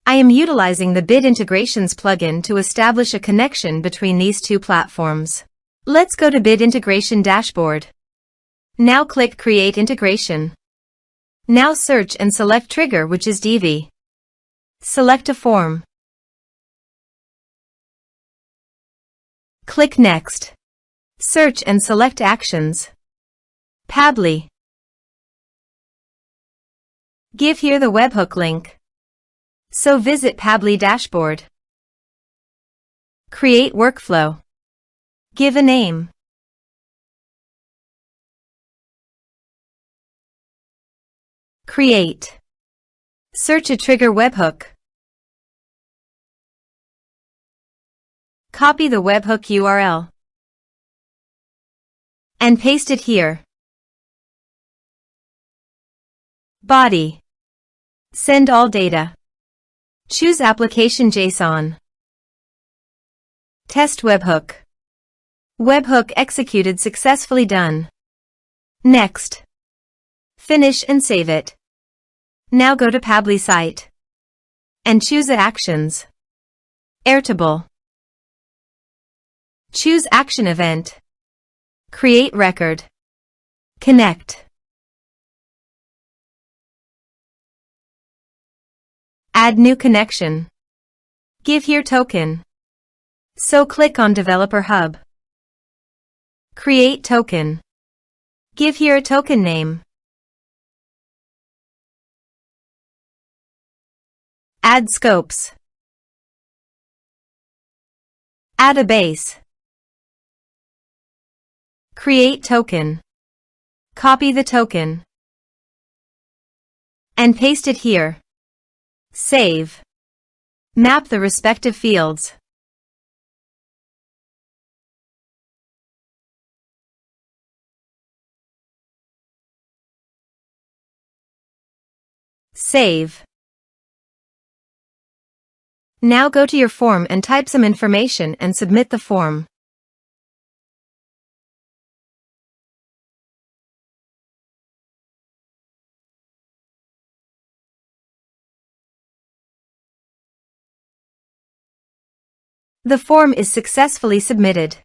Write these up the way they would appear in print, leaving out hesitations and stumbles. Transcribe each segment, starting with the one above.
I am utilizing the Bit Integrations plugin to establish a connection between these two platforms. Let's go to Bit Integration Dashboard. Now click Create Integration. Now search and select Trigger, which is Divi. Select a form. Click Next. Search and select Actions. Pabbly. Give here the webhook link. So visit Pabbly dashboard. Create workflow. Give a name. Create. Search a trigger webhook. Copy the webhook URL and paste it here. Body. Send all data. Choose Application JSON. Test webhook. Webhook executed successfully. Done. Next. Finish and save it. Now go to Pabbly site and choose Actions. Airtable. Choose Action Event. Create record. Connect. Add new connection. Give here token. So click on Developer Hub. Create token. Give here a token name. Add scopes. Add a base. Create token. Copy the token and paste it here. Save. Map the respective fields. Save. Now go to your form and type some information and submit the form. The form is successfully submitted.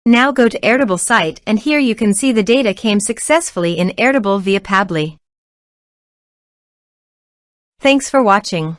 Now go to Airtable site and here you can see the data came successfully in Airtable via Pabbly. Thanks for watching.